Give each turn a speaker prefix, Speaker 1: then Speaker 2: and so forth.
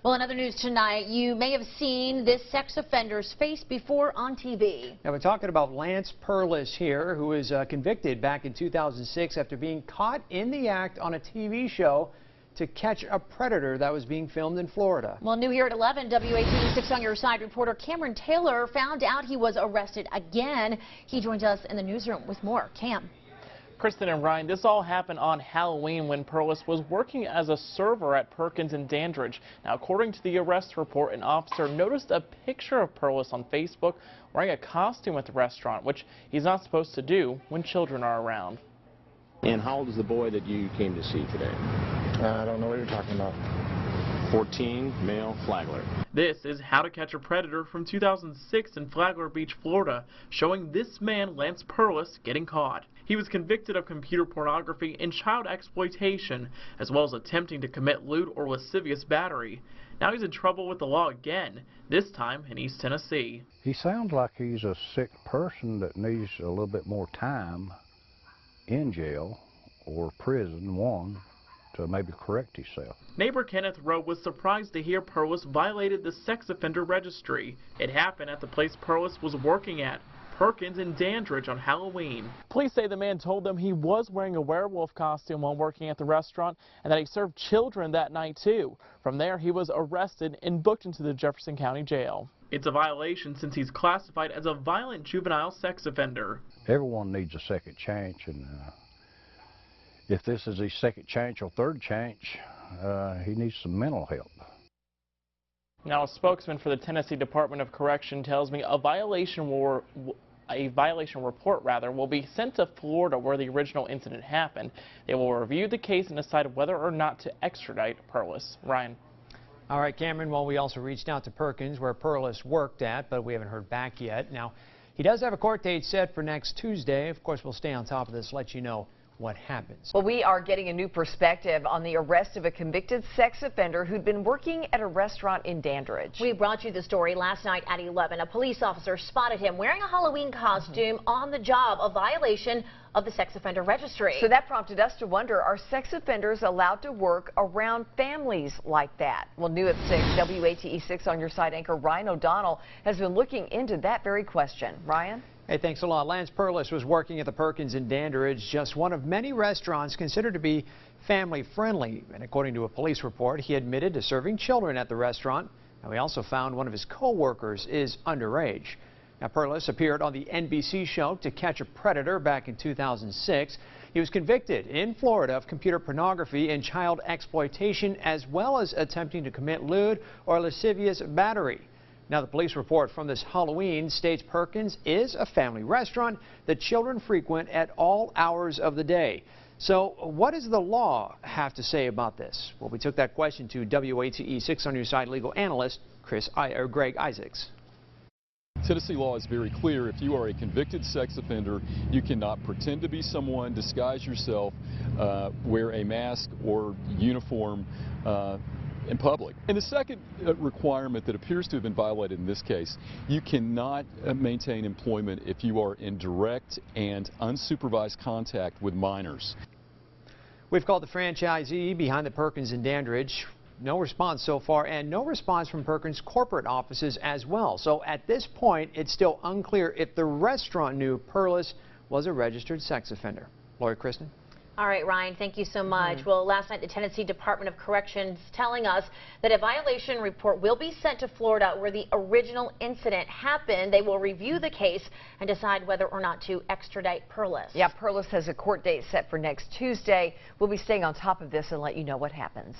Speaker 1: Well, in other news tonight, you may have seen this sex offender's face before on TV.
Speaker 2: Now we're talking about Lance Perlas here, who was convicted back in 2006 after being caught in the act on a TV show to catch a predator that was being filmed in Florida.
Speaker 1: Well, new here at 11, WATE 6 on your side reporter Cameron Taylor found out he was arrested again. He joins us in the newsroom with more. Cam.
Speaker 3: Kristen and Ryan, this all happened on Halloween when Perlas was working as a server at Perkins in Dandridge. Now, according to the arrest report, an officer noticed a picture of Perlas on Facebook wearing a costume at the restaurant, which he's not supposed to do when children are around.
Speaker 4: And how old is the boy that you came to see today?
Speaker 5: I don't know what you're talking about.
Speaker 4: 14, male, Flagler.
Speaker 3: This is How to Catch a Predator from 2006 in Flagler Beach, Florida, showing this man, Lance Perlas, getting caught. He was convicted of computer pornography and child exploitation, as well as attempting to commit lewd or lascivious battery. Now he's in trouble with the law again, this time in East Tennessee.
Speaker 5: He sounds like he's a sick person that needs a little bit more time in jail or prison, one, to maybe correct himself.
Speaker 3: Neighbor Kenneth Rowe was surprised to hear Perlas violated the sex offender registry. It happened at the place Perlas was working at, Perkins in Dandridge, on Halloween. Police say the man told them he was wearing a werewolf costume while working at the restaurant and that he served children that night too. From there, he was arrested and booked into the Jefferson County Jail. It's a violation since he's classified as a violent juvenile sex offender.
Speaker 5: Everyone needs a second chance, and if this is his second chance or third chance, he needs some mental help.
Speaker 3: Now, a spokesman for the Tennessee Department of Correction tells me a violation report will be sent to Florida where the original incident happened. They will review the case and decide whether or not to extradite Perlas. Ryan.
Speaker 2: All right, Cameron, well, we also reached out to Perkins, where Perlas worked at, but we haven't heard back yet. Now, he does have a court date set for next Tuesday. Of course, we'll stay on top of this, let you know what happens.
Speaker 6: Well, we are getting a new perspective on the arrest of a convicted sex offender who'd been working at a restaurant in Dandridge.
Speaker 1: We brought you the story last night at 11. A police officer spotted him wearing a Halloween costume on the job, a violation of the sex offender registry.
Speaker 6: So that prompted us to wonder, are sex offenders allowed to work around families like that? Well, new at 6, WATE 6 on your side anchor Ryan O'Donnell has been looking into that very question. Ryan?
Speaker 2: Hey, thanks a lot. Lance Perlas was working at the Perkins in Dandridge, just one of many restaurants considered to be family friendly. And according to a police report, he admitted to serving children at the restaurant. Now, we also found one of his co-workers is underage. Now, Perlas appeared on the NBC show To Catch a Predator back in 2006. He was convicted in Florida of computer pornography and child exploitation, as well as attempting to commit lewd or lascivious battery. Now, the police report from this Halloween states Perkins is a family restaurant that children frequent at all hours of the day. So what does the law have to say about this? Well, we took that question to WATE 6 on your side legal analyst Greg Isaacs.
Speaker 7: Tennessee law is very clear. If you are a convicted sex offender, you cannot pretend to be someone, disguise yourself, wear a mask or uniform in public. And the second requirement that appears to have been violated in this case, you cannot maintain employment if you are in direct and unsupervised contact with minors.
Speaker 2: We've called the franchisee behind the Perkins in Dandridge. No response so far, and no response from Perkins' corporate offices as well. So at this point, it's still unclear if the restaurant knew Perlas was a registered sex offender. Lori, Kristen?
Speaker 1: All right, Ryan, thank you so much. Well, last night, the Tennessee Department of Corrections telling us that a violation report will be sent to Florida where the original incident happened. They will review the case and decide whether or not to extradite Perlas.
Speaker 6: Yeah, Perlas has a court date set for next Tuesday. We'll be staying on top of this and let you know what happens.